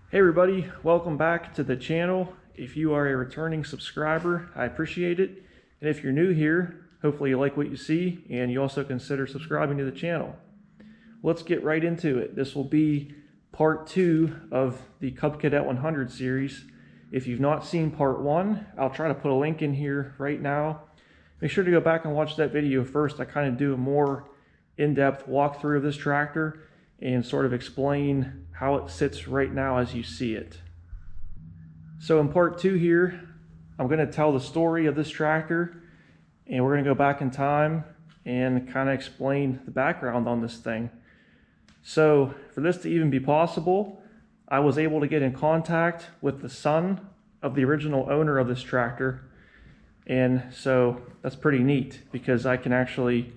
Hey everybody, welcome back to the channel. If you are a returning subscriber, I appreciate it. And if you're new here, hopefully you like what you see and you also consider subscribing to the channel. Let's get right into it. This will be part 2 of the Cub Cadet 100 series. If you've not seen part 1, I'll try to put a link in here right now. Make sure to go back and watch that video first. I kind of do a more in-depth walkthrough of this tractor and sort of explain how it sits right now as you see it. So in part 2 here, I'm going to tell the story of this tractor, and we're going to go back in time and kind of explain the background on this thing. So for this to even be possible, I was able to get in contact with the son of the original owner of this tractor, and so that's pretty neat because I can actually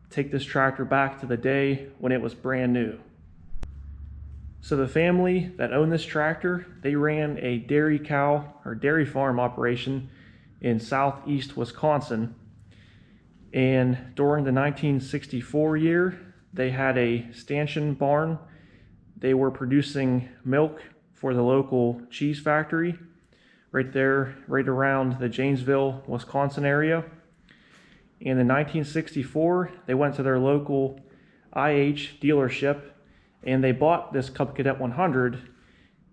take this tractor back to the day when it was brand new. So the family that owned this tractor, they ran a dairy farm operation in southeast Wisconsin. And during the 1964 year, they had a stanchion barn. They were producing milk for the local cheese factory right there, right around the Janesville, Wisconsin area. And in 1964, they went to their local IH dealership and they bought this Cub Cadet 100,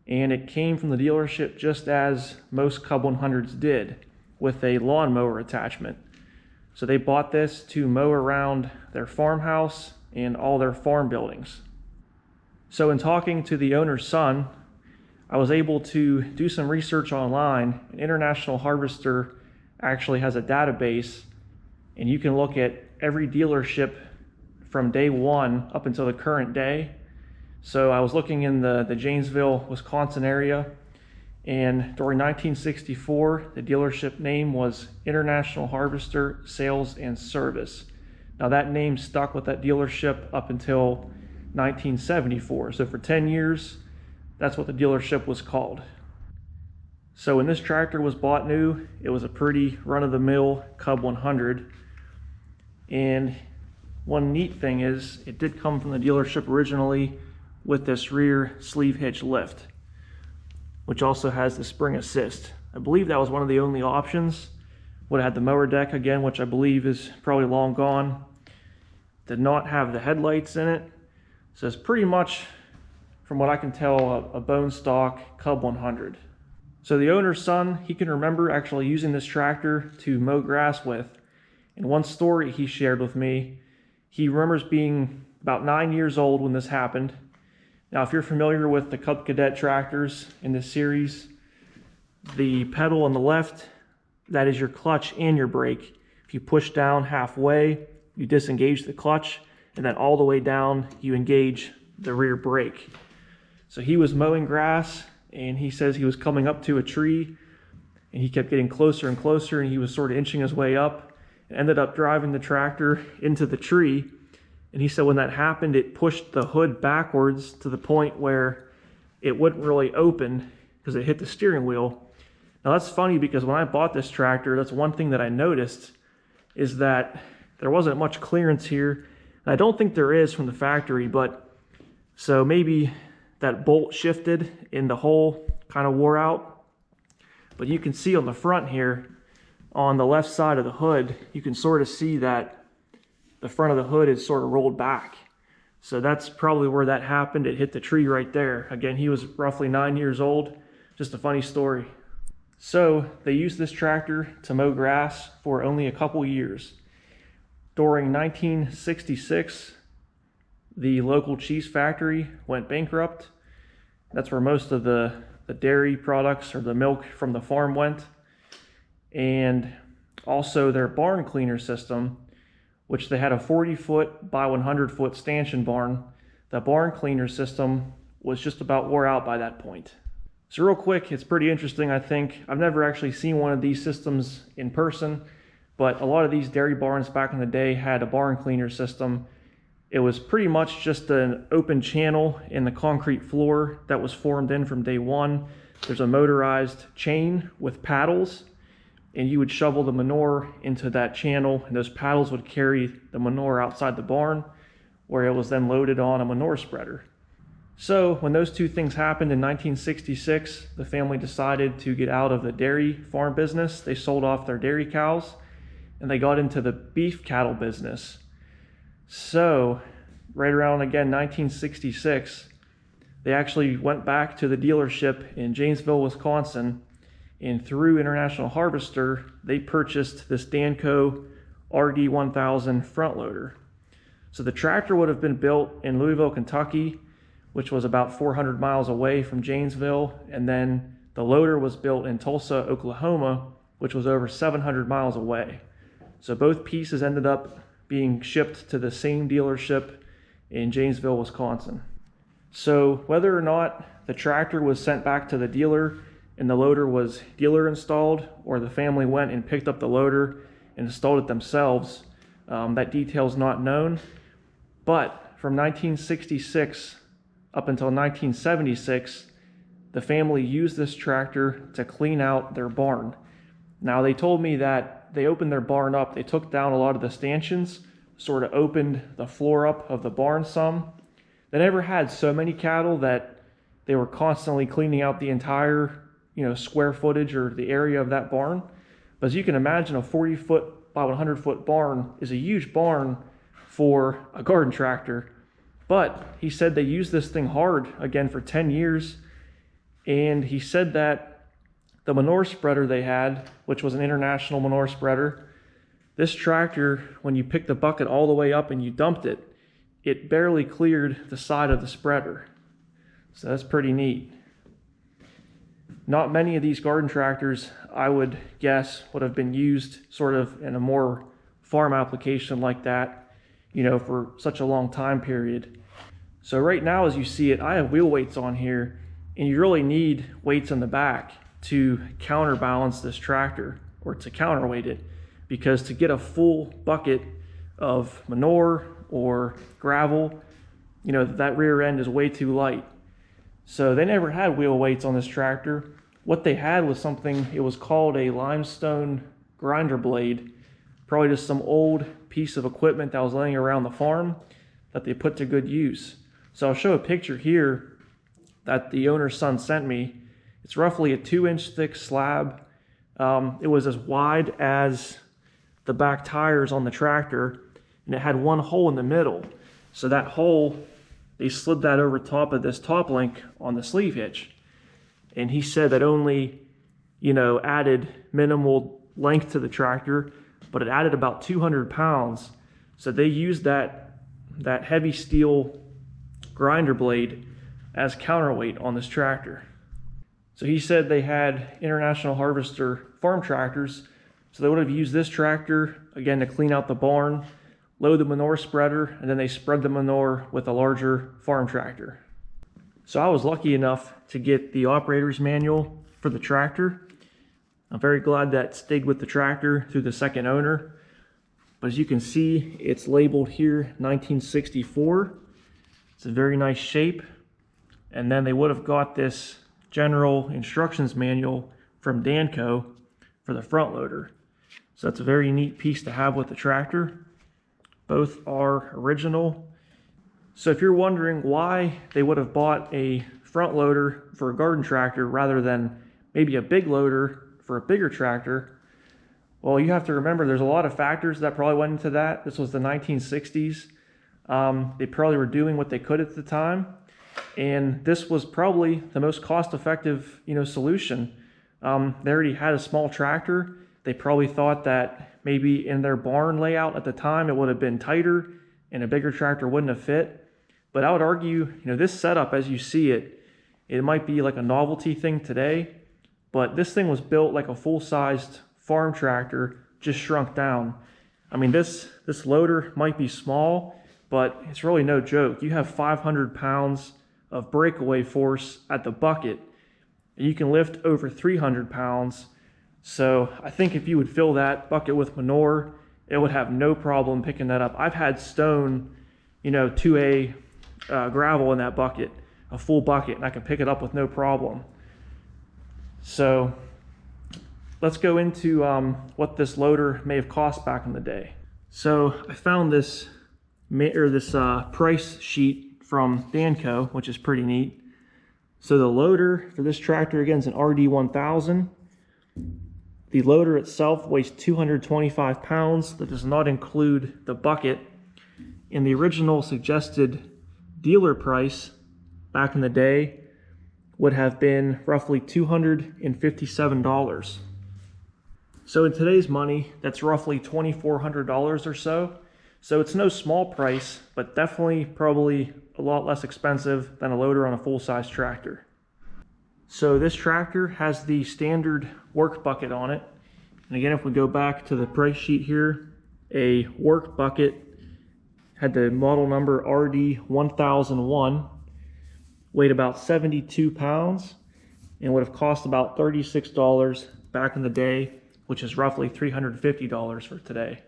and it came from the dealership just as most Cub 100s did, with a lawnmower attachment. So they bought this to mow around their farmhouse and all their farm buildings. So in talking to the owner's son, I was able to do some research online. International Harvester actually has a database, and you can look at every dealership from day one up until the current day. So I was looking in the Janesville, Wisconsin area, and during 1964, the dealership name was International Harvester Sales and Service. Now that name stuck with that dealership up until 1974. So for 10 years, that's what the dealership was called. So when this tractor was bought new, it was a pretty run-of-the-mill Cub 100. And one neat thing is, it did come from the dealership originally with this rear sleeve hitch lift, which also has the spring assist. I believe that was one of the only options. Would have had the mower deck again, which I believe is probably long gone. Did not have the headlights in it. So it's pretty much, from what I can tell, a bone stock Cub 100. So the owner's son, he can remember actually using this tractor to mow grass with. In one story he shared with me, he remembers being about 9 years old when this happened. Now, if you're familiar with the Cub Cadet tractors in this series, the pedal on the left, that is your clutch and your brake. If you push down halfway, you disengage the clutch, and then all the way down, you engage the rear brake. So he was mowing grass, and he says he was coming up to a tree, and he kept getting closer and closer, and he was sort of inching his way up, and ended up driving the tractor into the tree. And he said when that happened, it pushed the hood backwards to the point where it wouldn't really open because it hit the steering wheel. Now that's funny because when I bought this tractor, that's one thing that I noticed, is that there wasn't much clearance here. And I don't think there is from the factory, but so maybe that bolt shifted and the hole kind of wore out. But you can see on the front here, on the left side of the hood, you can sort of see that the front of the hood is sort of rolled back. So that's probably where that happened. It hit the tree right there. Again, he was roughly 9 years old. Just a funny story. So they used this tractor to mow grass for only a couple years. During 1966, the local cheese factory went bankrupt. That's where most of the dairy products or the milk from the farm went. And also their barn cleaner system, which they had a 40-foot by 100-foot stanchion barn. The barn cleaner system was just about wore out by that point. So real quick, it's pretty interesting, I think. I've never actually seen one of these systems in person, but a lot of these dairy barns back in the day had a barn cleaner system. It was pretty much just an open channel in the concrete floor that was formed in from day one. There's a motorized chain with paddles, and you would shovel the manure into that channel, and those paddles would carry the manure outside the barn, where it was then loaded on a manure spreader. So when those two things happened in 1966, the family decided to get out of the dairy farm business. They sold off their dairy cows and they got into the beef cattle business. So right around, again, 1966, they actually went back to the dealership in Janesville, Wisconsin, and through International Harvester, they purchased this Danco RD-1000 front loader. So the tractor would have been built in Louisville, Kentucky, which was about 400 miles away from Janesville, and then the loader was built in Tulsa, Oklahoma, which was over 700 miles away. So both pieces ended up being shipped to the same dealership in Janesville, Wisconsin. So whether or not the tractor was sent back to the dealer and the loader was dealer installed, or the family went and picked up the loader and installed it themselves, that detail is not known. But from 1966 up until 1976, the family used this tractor to clean out their barn. Now, they told me that they opened their barn up, they took down a lot of the stanchions, sort of opened the floor up of the barn some. They never had so many cattle that they were constantly cleaning out the entire, square footage or the area of that barn. But as you can imagine, a 40-foot by 100-foot barn is a huge barn for a garden tractor. But he said they used this thing hard, again, for 10 years. And he said that the manure spreader they had, which was an international manure spreader, this tractor, when you picked the bucket all the way up and you dumped it, it barely cleared the side of the spreader. So that's pretty neat. Not many of these garden tractors, I would guess, would have been used sort of in a more farm application like that, for such a long time period. So right now, as you see it, I have wheel weights on here, and you really need weights in the back to counterbalance this tractor, or to counterweight it, because to get a full bucket of manure or gravel, that rear end is way too light. So they never had wheel weights on this tractor. What they had was something, it was called a limestone grinder blade, probably just some old piece of equipment that was laying around the farm that they put to good use. So I'll show a picture here that the owner's son sent me. It's roughly a 2-inch thick slab. It was as wide as the back tires on the tractor, and it had one hole in the middle. So that hole, they slid that over top of this top link on the sleeve hitch. And he said that only, added minimal length to the tractor, but it added about 200 pounds. So they used that heavy steel grinder blade as counterweight on this tractor. So he said they had International Harvester farm tractors, so they would have used this tractor, again, to clean out the barn, load the manure spreader, and then they spread the manure with a larger farm tractor. So I was lucky enough to get the operator's manual for the tractor. I'm very glad that stayed with the tractor through the second owner. But as you can see, it's labeled here 1964. It's a very nice shape. And then they would have got this general instructions manual from Danco for the front loader. So that's a very neat piece to have with the tractor. Both are original. So if you're wondering why they would have bought a front loader for a garden tractor rather than maybe a big loader for a bigger tractor, well, you have to remember there's a lot of factors that probably went into that. This was the 1960s. They probably were doing what they could at the time, and this was probably the most cost-effective, solution. They already had a small tractor. They probably thought that maybe in their barn layout at the time it would have been tighter and a bigger tractor wouldn't have fit. But I would argue, this setup as you see it, it might be like a novelty thing today, but this thing was built like a full-sized farm tractor, just shrunk down. I mean, this loader might be small, but it's really no joke. You have 500 pounds of breakaway force at the bucket, and you can lift over 300 pounds. So I think if you would fill that bucket with manure, it would have no problem picking that up. I've had stone, 2A gravel in that bucket, a full bucket, and I can pick it up with no problem. So let's go into what this loader may have cost back in the day. So I found this price sheet from Danco, which is pretty neat. So the loader for this tractor, again, is an RD-1000. The loader itself weighs 225 pounds. That does not include the bucket. And the original suggested dealer price back in the day would have been roughly $257. So in today's money, that's roughly $2,400 or so. So it's no small price, but definitely probably a lot less expensive than a loader on a full-size tractor. So this tractor has the standard work bucket on it. And again, if we go back to the price sheet here, a work bucket had the model number RD-1001, weighed about 72 pounds, and would have cost about $36 back in the day, which is roughly $350 for today.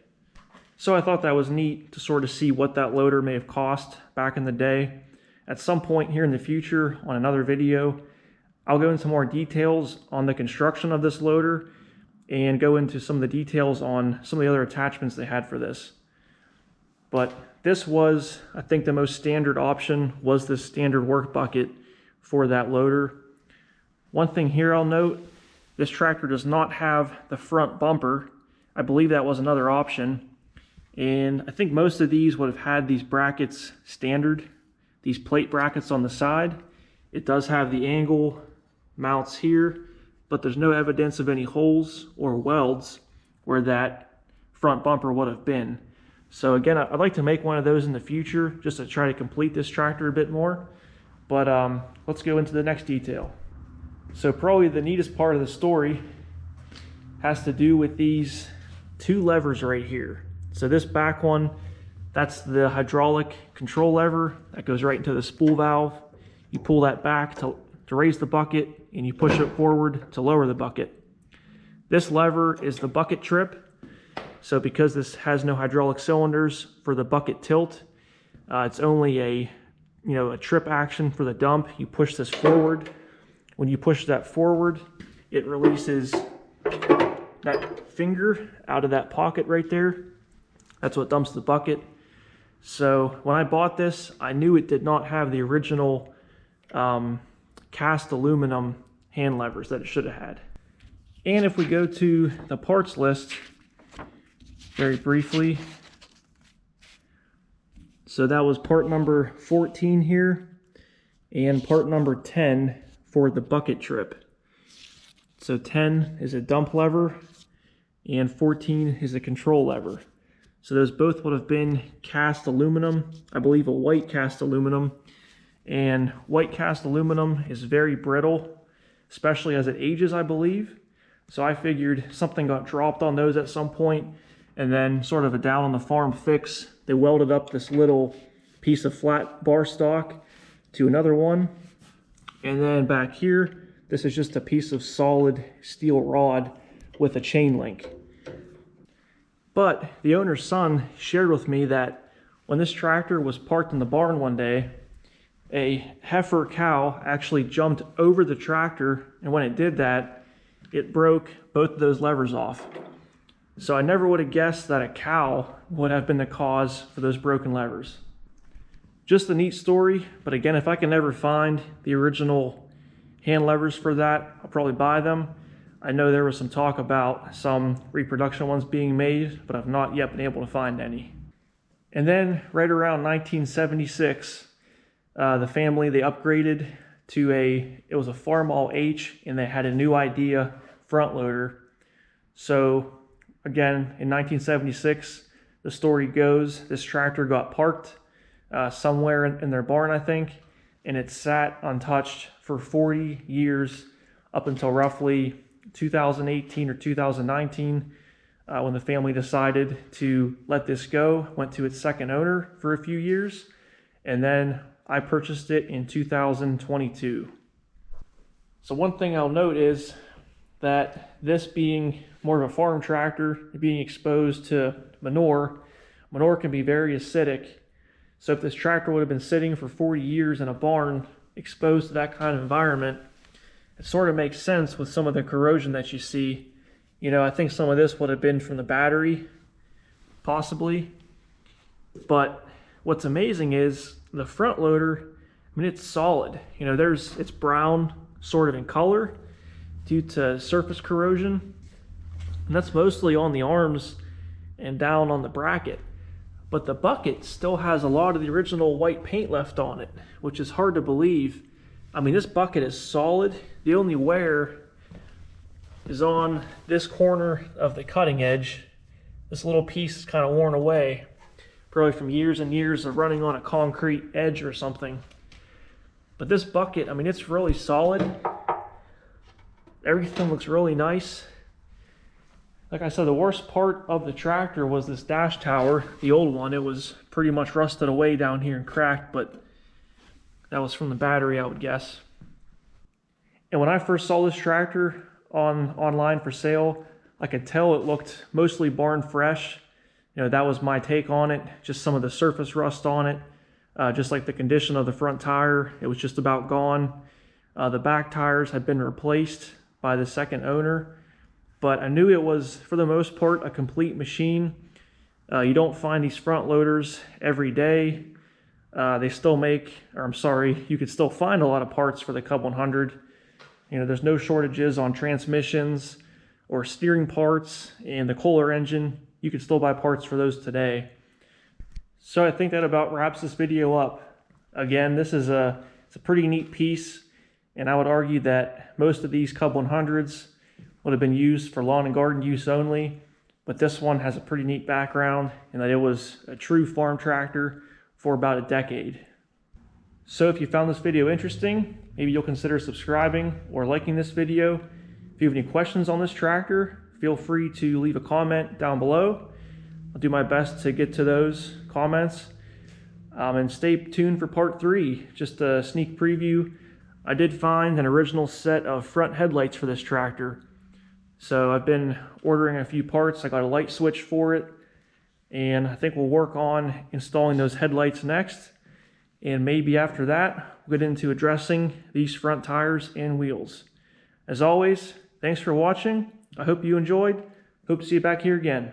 So I thought that was neat to sort of see what that loader may have cost back in the day. At some point here in the future on another video, I'll go into more details on the construction of this loader and go into some of the details on some of the other attachments they had for this. But this was, I think, the most standard option was this standard work bucket for that loader. One thing here I'll note, this tractor does not have the front bumper. I believe that was another option. And I think most of these would have had these brackets standard, these plate brackets on the side. It does have the angle mounts here, but there's no evidence of any holes or welds where that front bumper would have been. So again, I'd like to make one of those in the future just to try to complete this tractor a bit more. But let's go into the next detail. So probably the neatest part of the story has to do with these two levers right here. So this back one, that's the hydraulic control lever that goes right into the spool valve. You pull that back to raise the bucket, and you push it forward to lower the bucket. This lever is the bucket trip. So because this has no hydraulic cylinders for the bucket tilt, it's only a trip action for the dump. You push this forward. When you push that forward, it releases that finger out of that pocket right there. That's what dumps the bucket. So when I bought this, I knew it did not have the original cast aluminum hand levers that it should have had. And if we go to the parts list very briefly, so that was part number 14 here and part number 10 for the bucket trip. So 10 is a dump lever and 14 is a control lever. So those both would have been cast aluminum, I believe a white cast aluminum. And white cast aluminum is very brittle, especially as it ages, I believe. So I figured something got dropped on those at some point, and then sort of a down on the farm fix, they welded up this little piece of flat bar stock to another one. And then back here, this is just a piece of solid steel rod with a chain link. But the owner's son shared with me that when this tractor was parked in the barn one day, a heifer cow actually jumped over the tractor, and when it did that, it broke both of those levers off. So I never would have guessed that a cow would have been the cause for those broken levers. Just a neat story, but again, if I can ever find the original hand levers for that, I'll probably buy them. I know there was some talk about some reproduction ones being made, but I've not yet been able to find any. And then right around 1976, the family, they upgraded to it was a Farmall H, and they had a new idea front loader. So again, in 1976, the story goes, this tractor got parked somewhere in their barn, I think, and it sat untouched for 40 years up until roughly 2018 or 2019, when the family decided to let this go, went to its second owner for a few years, and then I purchased it in 2022. So one thing I'll note is that this being more of a farm tractor, being exposed to manure can be very acidic. So if this tractor would have been sitting for 40 years in a barn exposed to that kind of environment, it sort of makes sense with some of the corrosion that you see. I think some of this would have been from the battery, possibly. But what's amazing is the front loader, I mean, it's solid. You know, it's brown sort of in color due to surface corrosion, and that's mostly on the arms and down on the bracket. But the bucket still has a lot of the original white paint left on it, which is hard to believe. I mean, this bucket is solid. The only wear is on this corner of the cutting edge. This little piece is kind of worn away, probably from years and years of running on a concrete edge or something. But this bucket, I mean, it's really solid. Everything looks really nice. Like I said, the worst part of the tractor was this dash tower, the old one. It was pretty much rusted away down here and cracked, but that was from the battery, I would guess. And when I first saw this tractor online for sale, I could tell it looked mostly barn fresh. You know, that was my take on it. Just some of the surface rust on it, just like the condition of the front tire. It was just about gone. The back tires had been replaced by the second owner, but I knew it was, for the most part, a complete machine. You don't find these front loaders every day. They still make, or I'm sorry, you could still find a lot of parts for the Cub 100. You know, there's no shortages on transmissions or steering parts, and the Kohler engine, you can still buy parts for those today. So I think that about wraps this video up. Again, it's a pretty neat piece, and I would argue that most of these Cub 100s would have been used for lawn and garden use only, but this one has a pretty neat background in that it was a true farm tractor for about a decade. So if you found this video interesting, maybe you'll consider subscribing or liking this video. If you have any questions on this tractor, feel free to leave a comment down below. I'll do my best to get to those comments. And stay tuned for part 3, just a sneak preview. I did find an original set of front headlights for this tractor. So I've been ordering a few parts. I got a light switch for it, and I think we'll work on installing those headlights next. And maybe after that, we'll get into addressing these front tires and wheels. As always, thanks for watching. I hope you enjoyed. Hope to see you back here again.